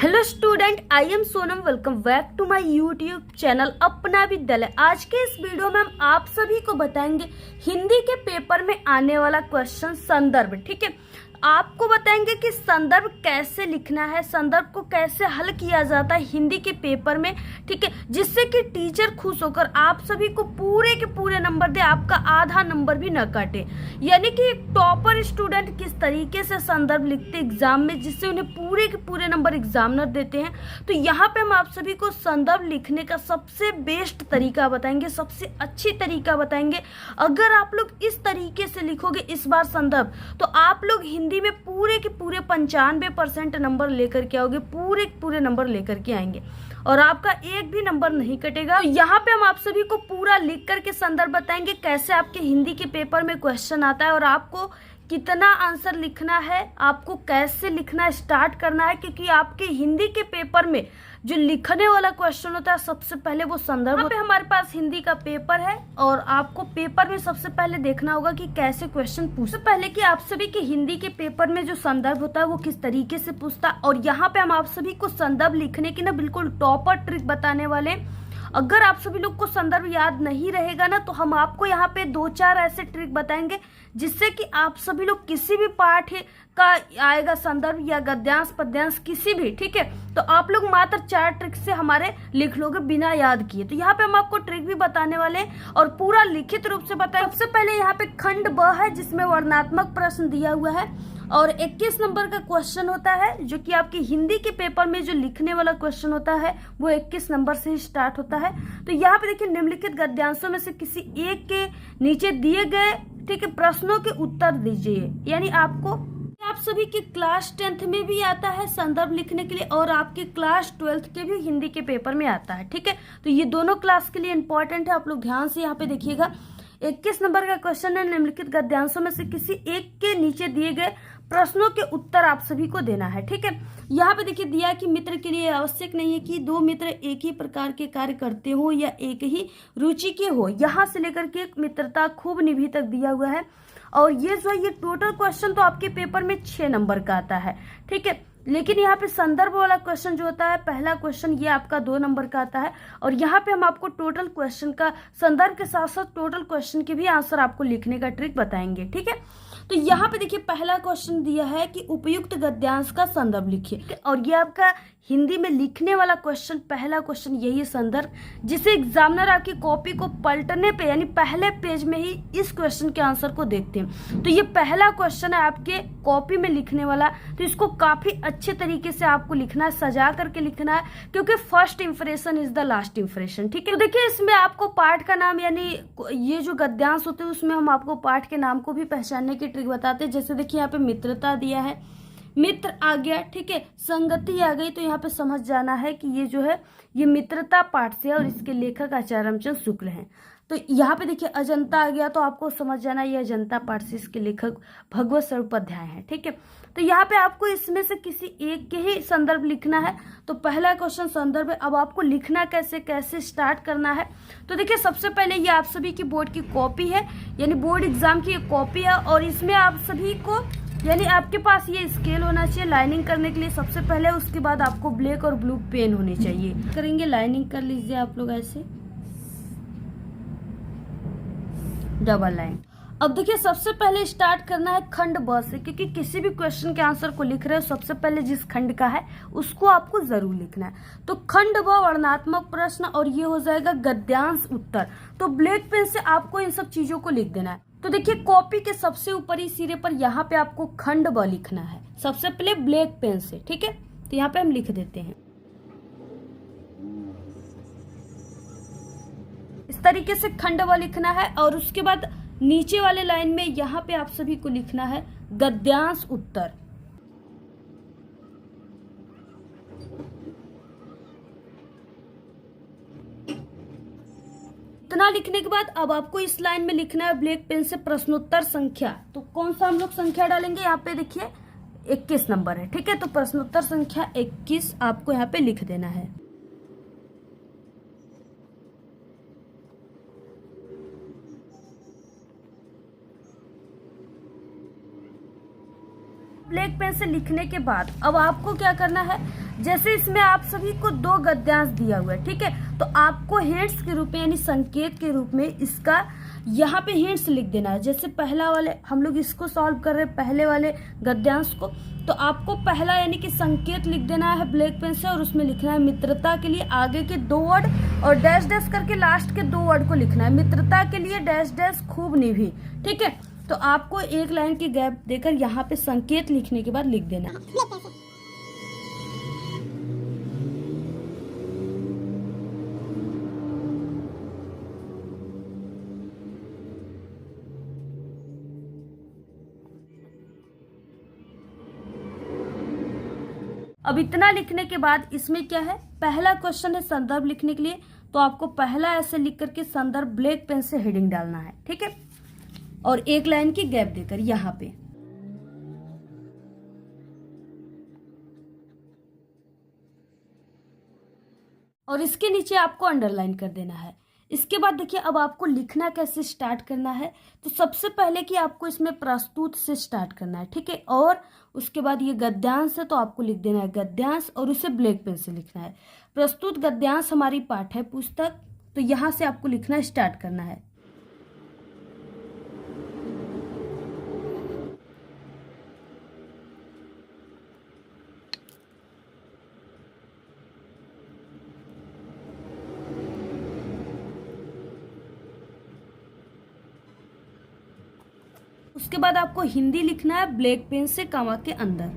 Hello student, I am Sonam. Welcome back to my YouTube channel Apna Vidyalaya. आज के इस video में हम आप सभी को बताएंगे हिंदी के पेपर में आने वाला क्वेश्चन संदर्भ। ठीक है, आपको बताएंगे कि संदर्भ कैसे लिखना है, संदर्भ को कैसे हल किया जाता है हिंदी के पेपर में। ठीक है, जिससे कि टीचर खुश होकर आप सभी को पूरे के पूरे नंबर दे, आपका आधा नंबर भी न काटे। यानी कि टॉपर स्टूडेंट किस तरीके से संदर्भ लिखते एग्जाम में, जिससे उन्हें पूरे के पूरे नंबर एग्जामिनर देते हैं। तो यहाँ पे हम आप सभी को संदर्भ लिखने का सबसे बेस्ट तरीका बताएंगे, सबसे अच्छी तरीका बताएंगे। अगर आप लोग इस तरीके से लिखोगे इस बार संदर्भ, तो आप लोग हिंदी में पूरे के पूरे 95% नंबर लेकर के आओगे, पूरे नंबर लेकर के आएंगे और आपका एक भी नंबर नहीं कटेगा। तो यहाँ पे हम आप सभी को पूरा लिख करके संदर्भ बताएंगे, कैसे आपके हिंदी के पेपर में क्वेश्चन आता है और आपको कितना आंसर लिखना है, आपको कैसे लिखना स्टार्ट करना है। क्योंकि आपके हिंदी के पेपर में जो लिखने वाला क्वेश्चन होता है सबसे पहले वो संदर्भ। यहाँ पे हमारे पास हिंदी का पेपर है और आपको पेपर में सबसे पहले देखना होगा कि कैसे क्वेश्चन पूछे। पहले कि आप सभी के हिंदी के पेपर में जो संदर्भ होता है वो किस तरीके से पूछता है। और यहाँ पे हम आप सभी को संदर्भ लिखने की ना बिल्कुल टॉपर ट्रिक बताने वाले। अगर आप सभी लोग को संदर्भ याद नहीं रहेगा ना, तो हम आपको यहाँ पे 2-4 ऐसे ट्रिक बताएंगे जिससे कि आप सभी लोग किसी भी पाठ का आएगा संदर्भ या गद्यांश पद्यांश किसी भी, ठीक है, तो आप लोग मात्र 4 ट्रिक से हमारे लिख लोगे बिना याद किए। तो यहाँ पे हम आपको ट्रिक भी बताने वाले हैं और पूरा लिखित रूप से बताएं। सबसे पहले यहाँ पे खंड ब है जिसमें वर्णनात्मक प्रश्न दिया हुआ है और 21 नंबर का क्वेश्चन होता है, जो कि आपकी हिंदी के पेपर में जो लिखने वाला क्वेश्चन होता है वो 21 नंबर से ही स्टार्ट होता है। तो यहाँ पे देखिए, निम्नलिखित गद्यांशों में से किसी एक के नीचे दिए गए, ठीक है, प्रश्नों के उत्तर दीजिए। यानी आपको आप सभी के क्लास 10th में भी आता है संदर्भ लिखने के लिए और आपके क्लास 12th के भी हिंदी के पेपर में आता है। ठीक है, तो ये दोनों क्लास के लिए इंपॉर्टेंट है, आप लोग ध्यान से यहाँ पे देखिएगा। 21 नंबर का क्वेश्चन है, निम्नलिखित गद्यांशों में से किसी एक के नीचे दिए गए प्रश्नों के उत्तर आप सभी को देना है। ठीक है, यहाँ पे देखिए दिया कि मित्र के लिए आवश्यक नहीं है कि 2 मित्र एक ही प्रकार के कार्य करते हो या एक ही रुचि के हो। यहाँ से लेकर के मित्रता खूब निभि तक दिया हुआ है और ये जो है ये टोटल क्वेश्चन तो आपके पेपर में 6 नंबर का आता है। ठीक है, लेकिन यहाँ पे संदर्भ वाला क्वेश्चन जो होता है, पहला क्वेश्चन, ये आपका 2 नंबर का आता है और यहाँ पे हम आपको टोटल क्वेश्चन का संदर्भ के साथ साथ टोटल क्वेश्चन के भी आंसर आपको लिखने का ट्रिक बताएंगे। ठीक है, तो यहाँ पे देखिए पहला क्वेश्चन दिया है कि उपयुक्त गद्यांश का संदर्भ लिखिए और ये आपका हिंदी में लिखने वाला क्वेश्चन, पहला क्वेश्चन यही है संदर्भ, जिसे एग्जामिनर आपकी कॉपी को पलटने पे यानी पहले पेज में ही इस क्वेश्चन के आंसर को देखते हैं। तो ये पहला क्वेश्चन है आपके कॉपी में लिखने वाला, तो इसको काफी अच्छे तरीके से आपको लिखना है, सजा करके लिखना है, क्योंकि first impression is the last impression. ठीक है, तो देखिए इसमें आपको पाठ का नाम यानी ये जो गद्यांश होते हैं उसमें हम आपको पाठ के नाम को भी पहचानने की ट्रिक बताते हैं। जैसे देखिए यहाँ पे मित्रता दिया है, मित्र आ गया, ठीक है, संगति आ गई, तो यहाँ पे समझ जाना है कि ये जो है ये मित्रता पाठ से है और इसके लेखक आचार्य रामचंद्र शुक्ल हैं। तो यहाँ पे देखिए अजंता आ गया, तो आपको समझ जाना ये अजंता पाठ से इसके लेखक भगवत सर्वोपाध्याय हैं। ठीक है, तो यहाँ पे आपको इसमें से किसी एक के ही संदर्भ लिखना है। तो पहला क्वेश्चन संदर्भ है। अब आपको लिखना कैसे स्टार्ट करना है, तो देखिए सबसे पहले ये आप सभी की बोर्ड की कॉपी है, यानी बोर्ड एग्जाम की कॉपी है और इसमें आप सभी को यानी आपके पास ये स्केल होना चाहिए लाइनिंग करने के लिए सबसे पहले, उसके बाद आपको ब्लैक और ब्लू पेन होनी चाहिए। करेंगे लाइनिंग कर लीजिए आप लोग ऐसे डबल लाइन। अब देखिए सबसे पहले स्टार्ट करना है खंड ब से, क्योंकि किसी भी क्वेश्चन के आंसर को लिख रहे हो सबसे पहले जिस खंड का है उसको आपको जरूर लिखना है। तो खंड ब वर्णनात्मक प्रश्न और ये हो जाएगा गद्यांश उत्तर। तो ब्लैक पेन से आपको इन सब चीजों को लिख देना है। तो देखिए कॉपी के सबसे ऊपरी सिरे पर यहाँ पे आपको खंड ब लिखना है सबसे पहले ब्लैक पेन से। ठीक है, तो यहाँ पे हम लिख देते हैं इस तरीके से खंड ब लिखना है और उसके बाद नीचे वाले लाइन में यहाँ पे आप सभी को लिखना है गद्यांश उत्तर। इतना लिखने के बाद अब आपको इस लाइन में लिखना है ब्लैक पेन से प्रश्नोत्तर संख्या। तो कौन सा हम लोग संख्या डालेंगे, यहाँ पे देखिए 21 नंबर है। ठीक है, तो प्रश्नोत्तर संख्या 21 आपको यहाँ पे लिख देना है। ब्लैक पेन से लिखने के बाद अब आपको क्या करना है, जैसे इसमें आप सभी को 2 गद्यांश दिया हुआ है, ठीक है, तो आपको हिंट्स के रूप में यानी संकेत के रूप में इसका यहाँ पे हिंट्स लिख देना है। जैसे पहला वाले हम लोग इसको सॉल्व कर रहे हैं, पहले वाले गद्यांश को, तो आपको पहला यानी कि संकेत लिख देना है ब्लैक पेन से और उसमें लिखना है मित्रता के लिए आगे के 2 वर्ड और डैश डैश करके लास्ट के 2 वर्ड को लिखना है। मित्रता के लिए डैश डैश खूब निभी, ठीक है। तो आपको एक लाइन की गैप देकर यहाँ पे संकेत लिखने के बाद लिख देना है। अब इतना लिखने के बाद इसमें क्या है, पहला क्वेश्चन है संदर्भ लिखने के लिए, तो आपको पहला ऐसे लिख करके संदर्भ ब्लैक पेन से हेडिंग डालना है, ठीक है, और एक लाइन की गैप देकर यहाँ पे। और इसके नीचे आपको अंडरलाइन कर देना है। इसके बाद देखिए अब आपको लिखना कैसे स्टार्ट करना है, तो सबसे पहले कि आपको इसमें प्रस्तुत से स्टार्ट करना है, ठीक है, और उसके बाद ये गद्यांश है तो आपको लिख देना है गद्यांश और उसे ब्लैक पेन से लिखना है। प्रस्तुत गद्यांश हमारी पाठ्य पुस्तक, तो यहाँ से आपको लिखना स्टार्ट करना है। उसके बाद आपको हिंदी लिखना है ब्लैक पेन से कॉमा के अंदर।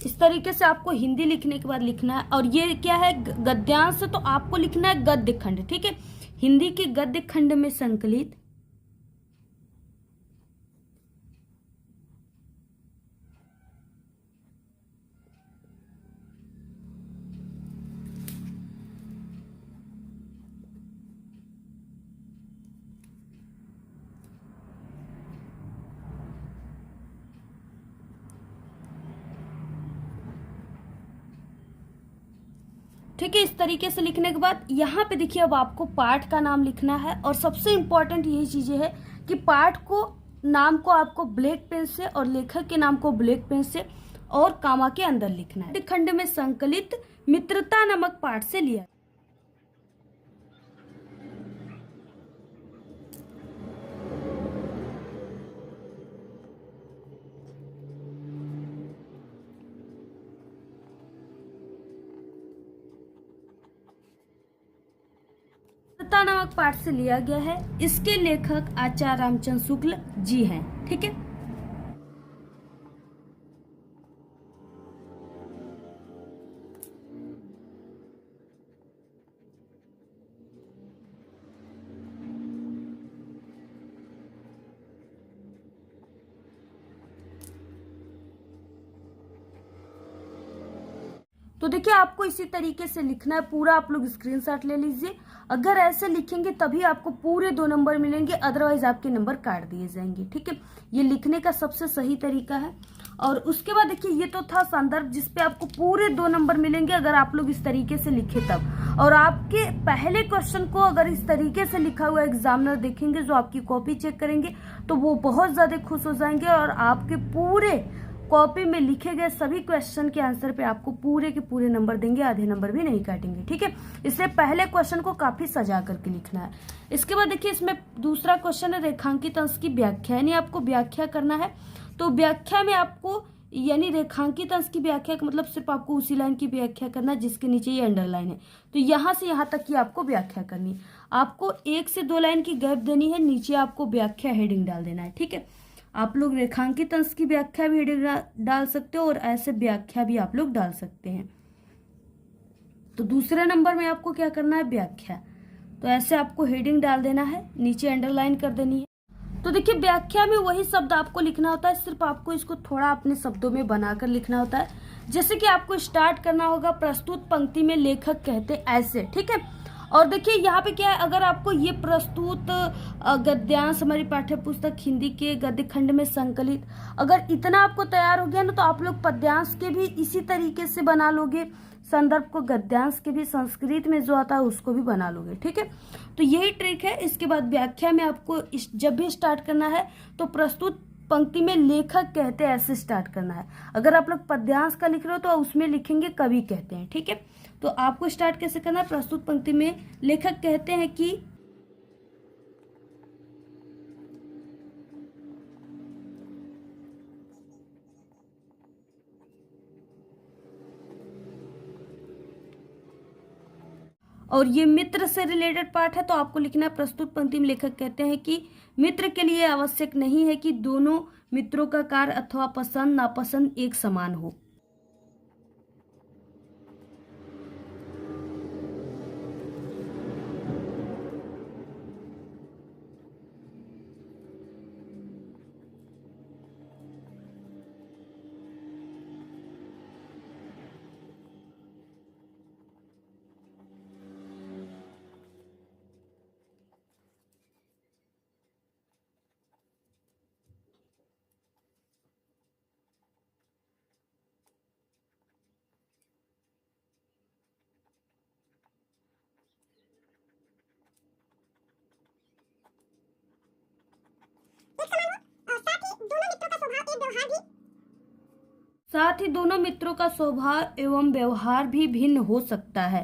इस तरीके से आपको हिंदी लिखने के बाद लिखना है। और ये क्या है, गद्यांश, तो आपको लिखना है गद्य खंड, ठीक है, हिंदी के गद्य खंड में संकलित ठीक है। इस तरीके से लिखने के बाद यहाँ पे देखिए अब आपको पाठ का नाम लिखना है और सबसे इम्पोर्टेंट यही चीजें है कि पाठ को नाम को आपको ब्लैक पेन से और लेखक के नाम को ब्लैक पेन से और कामा के अंदर लिखना है। खंड में संकलित मित्रता नामक पाठ से लिया। नामक पाठ से लिया गया है। इसके लेखक आचार्य रामचंद्र शुक्ल जी हैं, ठीक है। तो देखिए आपको इसी तरीके से लिखना है पूरा। आप लोग स्क्रीनशॉट ले लीजिए। अगर ऐसे लिखेंगे तभी आपको पूरे 2 नंबर मिलेंगे, अदरवाइज आपके नंबर काट दिए जाएंगे, ठीक है। ये लिखने का सबसे सही तरीका है। और उसके बाद देखिए ये तो था संदर्भ जिसपे आपको पूरे 2 नंबर मिलेंगे अगर आप लोग इस तरीके से लिखे तब। और आपके पहले क्वेश्चन को अगर इस तरीके से लिखा हुआ एग्जामिनर देखेंगे, जो आपकी कॉपी चेक करेंगे, तो वो बहुत ज्यादा खुश हो जाएंगे और आपके पूरे कॉपी में लिखे गए सभी क्वेश्चन के आंसर पे आपको पूरे के पूरे नंबर देंगे, आधे नंबर भी नहीं काटेंगे, ठीक है। इसलिए पहले क्वेश्चन को काफी सजा करके लिखना है। इसके बाद देखिए इसमें दूसरा क्वेश्चन है रेखांकित अंश की व्याख्या, यानी आपको व्याख्या करना है। तो व्याख्या में आपको यानी रेखांकित अंश की व्याख्या का मतलब सिर्फ आपको उसी लाइन की व्याख्या करना है जिसके नीचे ये अंडरलाइन है। तो यहाँ से यहाँ तक की आपको व्याख्या करनी है। आपको 1 से 2 लाइन की गैप देनी है, नीचे आपको व्याख्या हेडिंग डाल देना है, ठीक है। आप लोग रेखांकित अंश की व्याख्या भी डाल सकते हो और ऐसे व्याख्या भी आप लोग डाल सकते हैं। तो दूसरे नंबर में आपको क्या करना है, व्याख्या। तो ऐसे आपको हेडिंग डाल देना है, नीचे अंडरलाइन कर देनी है। तो देखिए व्याख्या में वही शब्द आपको लिखना होता है, सिर्फ आपको इसको थोड़ा अपने शब्दों में बनाकर लिखना होता है। जैसे कि आपको स्टार्ट करना होगा, प्रस्तुत पंक्ति में लेखक कहते ऐसे, ठीक है। और देखिए यहाँ पे क्या है, अगर आपको ये प्रस्तुत गद्यांश हमारी पाठ्य पुस्तक हिंदी के गद्य खंड में संकलित, अगर इतना आपको तैयार हो गया ना, तो आप लोग पद्यांश के भी इसी तरीके से बना लोगे, संदर्भ को गद्यांश के भी संस्कृत में जो आता है उसको भी बना लोगे। ठीक है, तो यही ट्रिक है। इसके बाद व्याख्या में आपको जब भी स्टार्ट करना है तो प्रस्तुत पंक्ति में लेखक कहते हैं ऐसे स्टार्ट करना है। अगर आप लोग पद्यांश का लिख रहे हो तो उसमें लिखेंगे कवि कहते हैं। ठीक है, तो आपको स्टार्ट कैसे करना है, प्रस्तुत पंक्ति में लेखक कहते हैं कि, और ये मित्र से रिलेटेड पार्ट है, तो आपको लिखना है प्रस्तुत पंक्ति में लेखक कहते हैं कि मित्र के लिए आवश्यक नहीं है कि दोनों मित्रों का कार्य अथवा पसंद नापसंद एक समान हो। साथ ही दोनों मित्रों का स्वभाव एवं व्यवहार भी भिन्न हो सकता है।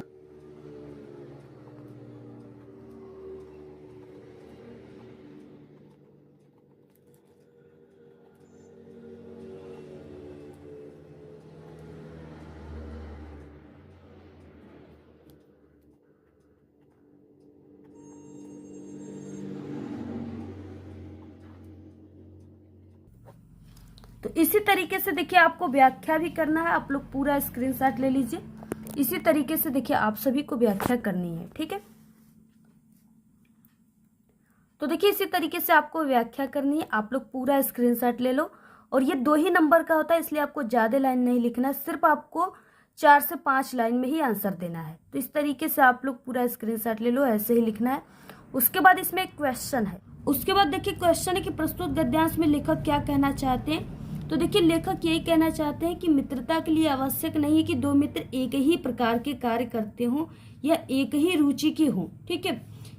तो इसी तरीके से देखिए आपको व्याख्या भी करना है। आप लोग पूरा स्क्रीनशॉट ले लीजिए। इसी तरीके से देखिए आप सभी को व्याख्या करनी है। ठीक है, तो देखिए इसी तरीके से आपको व्याख्या करनी है। आप लोग पूरा स्क्रीनशॉट ले लो, और ये 2 ही नंबर का होता है, इसलिए आपको ज्यादा लाइन नहीं लिखना है, सिर्फ आपको 4 से 5 लाइन में ही आंसर देना है। तो इस तरीके से आप लोग पूरा स्क्रीनशॉट ले लो, ऐसे ही लिखना है। उसके बाद इसमें एक क्वेश्चन है। उसके बाद देखिए क्वेश्चन है कि प्रस्तुत गद्यांश में लेखक क्या कहना चाहते हैं। तो देखिए लेखक यही कहना चाहते हैं कि मित्रता के लिए आवश्यक नहीं है कि 2 मित्र एक ही प्रकार के कार्य करते हों या एक ही रुचि के हों। ठीक है,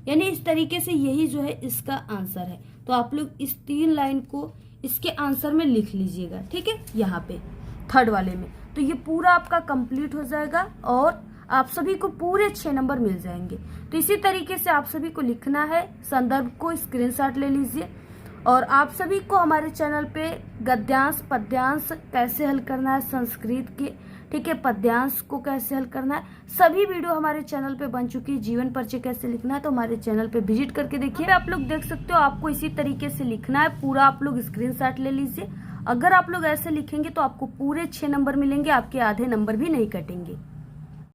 यानी इस तरीके से यही जो है इसका आंसर है। तो आप लोग इस 3 लाइन को इसके आंसर में लिख लीजिएगा। ठीक है, यहाँ पे 3rd वाले में, तो ये पूरा आपका कंप्लीट हो जाएगा और आप सभी को पूरे 6 नंबर मिल जाएंगे। तो इसी तरीके से आप सभी को लिखना है। संदर्भ को स्क्रीनशॉट ले लीजिए, और आप सभी को हमारे चैनल पे गद्यांश पद्यांश कैसे हल करना है संस्कृत के, ठीक है, पद्यांश को कैसे हल करना है, सभी वीडियो हमारे चैनल पे बन चुकी है। जीवन परिचय कैसे लिखना है तो हमारे चैनल पे विजिट करके देखिए। आप लोग देख सकते हो, आपको इसी तरीके से लिखना है। पूरा आप लोग स्क्रीनशॉट ले लीजिए। अगर आप लोग ऐसे लिखेंगे तो आपको पूरे 6 नंबर मिलेंगे, आपके आधे नंबर भी नहीं कटेंगे।